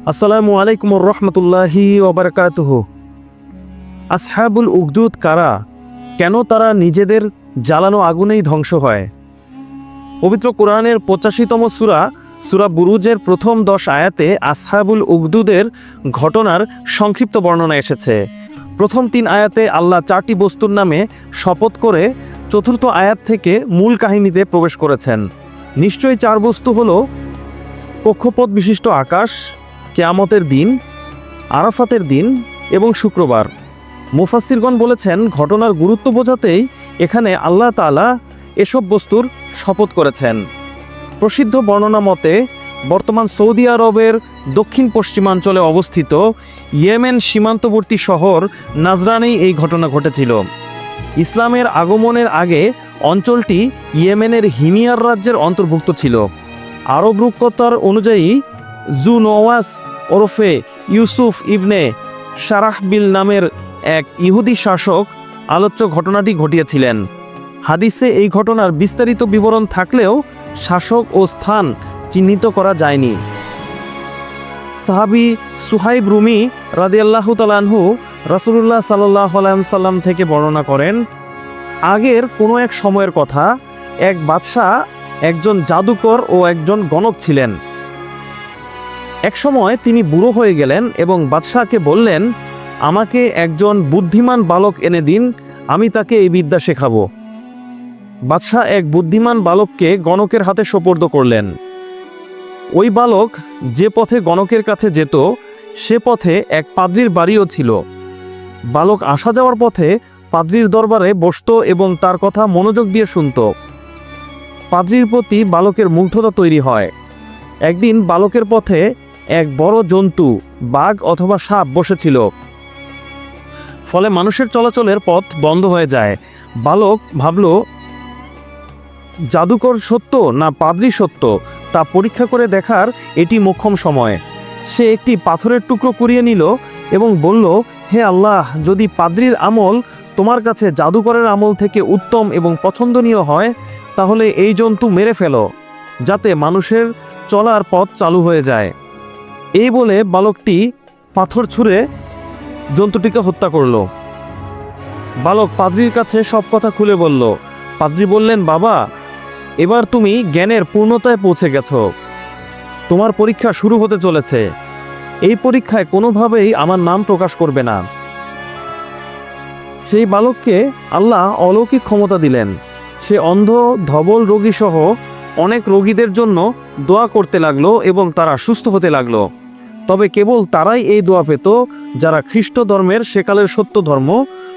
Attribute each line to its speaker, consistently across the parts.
Speaker 1: আসসালামু আলাইকুম রহমতুল্লাহি ওবারাকাতুহু। আসহাবুল উকদুদ কারা? কেন তারা নিজেদের জ্বালানো আগুনেই ধ্বংস হয়? পবিত্র কোরআনের 85তম সূরা বুরুজের প্রথম 10 আয়াতে আসহাবুল উকদুদের ঘটনার সংক্ষিপ্ত বর্ণনা এসেছে। প্রথম 3 আয়াতে আল্লাহ 4টি বস্তুর নামে শপথ করে চতুর্থ আয়াত থেকে মূল কাহিনীতে প্রবেশ করেছেন। নিশ্চয়ই 4 বস্তু হলো কক্ষপথ বিশিষ্ট আকাশ, কিয়ামতের দিন, আরাফাতের দিন এবং শুক্রবার। মুফাসসিরগণ বলেছেন, ঘটনার গুরুত্ব বোঝাতেই এখানে আল্লাহ তাআলা এসব বস্তুর শপথ করেছেন। প্রসিদ্ধ বর্ণনা মতে বর্তমান সৌদি আরবের দক্ষিণ পশ্চিমাঞ্চলে অবস্থিত ইয়েমেন সীমান্তবর্তী শহর নাজরানেই এই ঘটনা ঘটেছিল। ইসলামের আগমনের আগে অঞ্চলটি ইয়েমেনের হিমিয়ার রাজ্যের অন্তর্ভুক্ত ছিল। আরব রূপকথার অনুযায়ী জু নওয়াস ওরফে ইউসুফ ইবনে শারাহবিল নামের এক ইহুদি শাসক আলোচ্য ঘটনাটি ঘটিয়েছিলেন। হাদিসে এই ঘটনার বিস্তারিত বিবরণ থাকলেও শাসক ও স্থান চিহ্নিত করা যায়নি। সাহাবী সুহাইব রুমি রাদিয়াল্লাহু তাআলা আনহু রাসূলুল্লাহ সাল্লাল্লাহু আলাইহি সাল্লাম থেকে বর্ণনা করেন, আগের কোনো এক সময়ের কথা, এক বাদশাহ, একজন জাদুকর ও একজন গণক ছিলেন। এক সময় তিনি বুড়ো হয়ে গেলেন এবং বাদশাহকে বললেন, আমাকে একজন বুদ্ধিমান বালক এনে দিন, আমি তাকে এই বিদ্যা শেখাবো। বাদশাহ এক বুদ্ধিমান বালককে গণকের হাতে সোপর্দ করলেন। ওই বালক যে পথে গণকের কাছে যেত সে পথে এক পাদ্রীর বাড়িও ছিল। বালক আসা যাওয়ার পথে পাদ্রীর দরবারে বসত এবং তার কথা মনোযোগ দিয়ে শুনত। পাদ্রীর প্রতি বালকের মুগ্ধতা তৈরি হয়। একদিন বালকের পথে এক বড় জন্তু, বাঘ অথবা সাপ বসেছিল। ফলে মানুষের চলাচলের পথ বন্ধ হয়ে যায়। বালক ভাবল, জাদুকর সত্য না পাদ্রী সত্য তা পরীক্ষা করে দেখার এটি মোক্ষম সময়। সে একটি পাথরের টুকরো কুড়িয়ে নিল এবং বলল, হে আল্লাহ, যদি পাদ্রীর আমল তোমার কাছে জাদুকরের আমল থেকে উত্তম এবং পছন্দনীয় হয় তাহলে এই জন্তু মেরে ফেলো, যাতে মানুষের চলার পথ চালু হয়ে যায়। এই বলে বালকটি পাথর ছুঁড়ে জন্তুটিকে হত্যা করল। বালক পাদ্রীর কাছে সব কথা খুলে বলল। পাদ্রী বললেন, বাবা, এবার তুমি জ্ঞানের পূর্ণতায় পৌঁছে গেছ। তোমার পরীক্ষা শুরু হতে চলেছে। এই পরীক্ষায় কোনোভাবেই আমার নাম প্রকাশ করবে না। সেই বালককে আল্লাহ অলৌকিক ক্ষমতা দিলেন। সে অন্ধ, ধবল রোগী সহ অনেক রোগীদের জন্য দোয়া করতে লাগলো এবং তারা সুস্থ হতে লাগলো। তবে কেবল তারাই এই দোয়া পেত যারা খ্রিস্ট ধর্মের সেকালের সত্য ধর্ম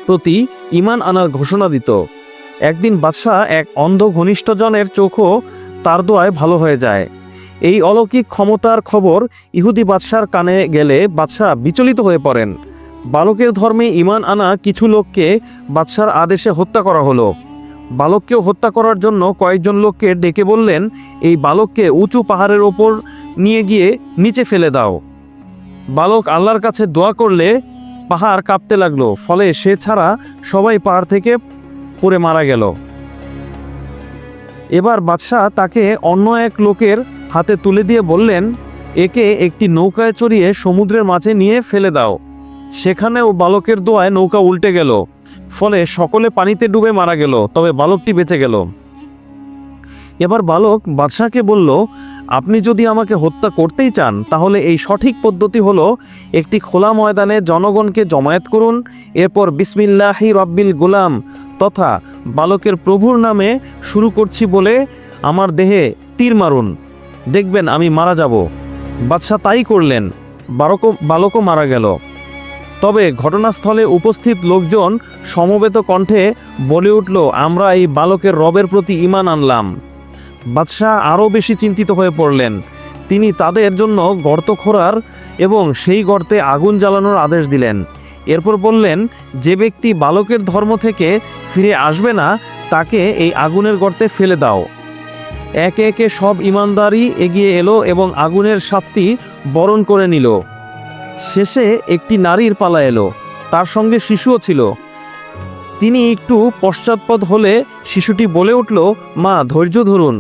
Speaker 1: প্রতি ঈমান আনার ঘোষণা দিত। একদিন বাদশাহ এক অন্ধ ঘনিষ্ঠজনের চোখও তার দোয়ায় ভালো হয়ে যায়। এই অলৌকিক ক্ষমতার খবর ইহুদি বাদশার কানে গেলে বাদশাহ বিচলিত হয়ে পড়েন। বালকের ধর্মে ঈমান আনা কিছু লোককে বাদশার আদেশে হত্যা করা হলো। বালককেও হত্যা করার জন্য কয়েকজন লোককে ডেকে বললেন, এই বালককে উঁচু পাহাড়ের ওপর নিয়ে গিয়ে নিচে ফেলে দাও। বালক আল্লাহর কাছে দোয়া করলে পাহাড় কাঁপতে লাগলো। ফলে সে ছাড়া সবাই পাহাড় থেকে পড়ে মারা গেল। এবার বাদশাহ তাকে অন্য এক লোকের হাতে তুলে দিয়ে বললেন, একে একটি নৌকায় চড়িয়ে সমুদ্রের মাঝে নিয়ে ফেলে দাও। সেখানেও বালকের দোয়ায় নৌকা উল্টে গেল। ফলে সকলে পানিতে ডুবে মারা গেল, তবে বালকটি বেঁচে গেল। এবার বালক বাদশাহকে বলল, আপনি যদি আমাকে হত্যা করতেই চান তাহলে এই সঠিক পদ্ধতি হলো, একটি খোলা ময়দানে জনগণকে জমায়েত করুন, এরপর বিসমিল্লাহি রাব্বিল গুলাম তথা বালকের প্রভুর নামে শুরু করছি বলে আমার দেহে তীর মারুন, দেখবেন আমি মারা যাব। বাদশাহ তাই করলেন। বালকও মারা গেল। তবে ঘটনাস্থলে উপস্থিত লোকজন সমবেত কণ্ঠে বলে উঠল, আমরা এই বালকের রবের প্রতি ঈমান আনলাম। বাদশাহ আরও বেশি চিন্তিত হয়ে পড়লেন। তিনি তাদের জন্য গর্ত খোঁড়ার এবং সেই গর্তে আগুন জ্বালানোর আদেশ দিলেন। এরপর বললেন, যে ব্যক্তি বালকের ধর্ম থেকে ফিরে আসবে না তাকে এই আগুনের গর্তে ফেলে দাও। একে একে সব ঈমানদারই এগিয়ে এলো এবং আগুনের শাস্তি বরণ করে নিল। শেষে একটি নারীর পালা এলো, তার সঙ্গে শিশুও ছিল। তিনি একটু পশ্চাৎপদ হলে শিশুটি বলে উঠল, মা, ধৈর্য ধরুন,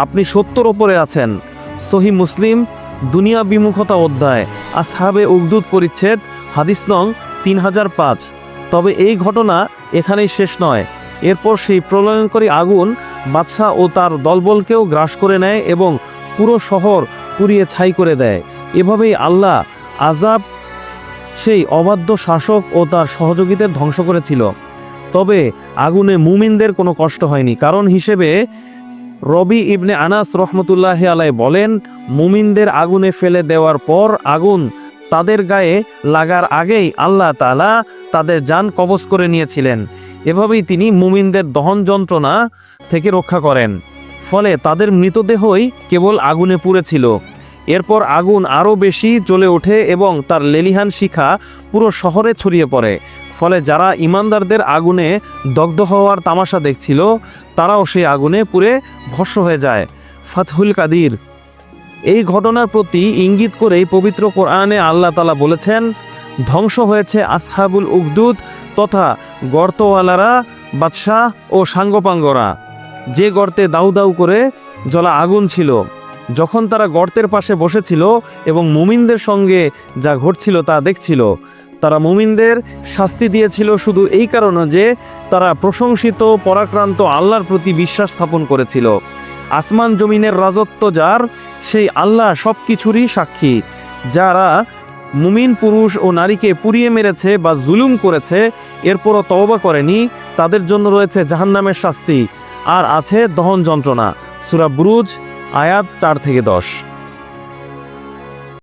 Speaker 1: আপনি সত্যর ওপরে আছেন। সহিহ মুসলিম দুনিয়া বিমুখতা অধ্যায়, আসহাবে উকদুদ পরিচ্ছেদ, হাদিস নং 3005। তবে এই ঘটনা এখানেই শেষ নয়। এরপর সেই প্রলয়ঙ্করী আগুন বাদশাহ ও তার দলবলকেও গ্রাস করে নেয় এবং পুরো শহর পুড়িয়ে ছাই করে দেয়। এভাবেই আল্লাহ আযাব সেই অবাধ্য শাসক ও তার সহযোগীদের ধ্বংস করেছিল। তবে আগুনে মুমিনদের কোনো কষ্ট হয়নি। কারণ হিসেবে রবি ইবনে আনাস রহমতুল্লাহি আলাইহি বলেন, মুমিনদের আগুনে ফেলে দেওয়ার পর আগুন তাদের গায়ে লাগার আগেই আল্লাহ তাআলা তাদের জান কবজ করে নিয়েছিলেন। এভাবেই তিনি মুমিনদের দহন যন্ত্রণা থেকে রক্ষা করেন। ফলে তাদের মৃতদেহই কেবল আগুনে পুড়েছিল। এরপর আগুন আরও বেশি জ্বলে ওঠে এবং তার লেলিহান শিখা পুরো শহরে ছড়িয়ে পড়ে। ফলে যারা ঈমানদারদের আগুনে দগ্ধ হওয়ার তামাশা দেখছিল, তারাও সেই আগুনে পুড়ে ভস্ম হয়ে যায়। ফাতহুল কাদির। এই ঘটনার প্রতি ইঙ্গিত করেই পবিত্র কোরআনে আল্লাহ তাআলা বলেছেন, ধ্বংস হয়েছে আসহাবুল উকদুদ তথা গর্তওয়ালারা, বাদশাহ ও সাঙ্গপাঙ্গরা, যে গর্তে দাউ দাউ করে জ্বলা আগুন ছিল। যখন তারা গর্তের পাশে বসেছিল এবং মুমিনদের সঙ্গে যা ঘটছিল তা দেখছিল, তারা মুমিনদের শাস্তি দিয়েছিল শুধু এই কারণে যে তারা প্রশংসিত পরাক্রান্ত আল্লাহর প্রতি বিশ্বাস স্থাপন করেছিল। আসমান জমিনের রাজত্ব যার, সেই আল্লাহ সব কিছুরই সাক্ষী। যারা মুমিন পুরুষ ও নারীকে পুড়িয়ে মেরেছে বা জুলুম করেছে, এরপরও তওবা করেনি, তাদের জন্য রয়েছে জাহান্নামের শাস্তি আর আছে দহন যন্ত্রণা। সূরা বুরুজ আয়াত 4 থেকে 10।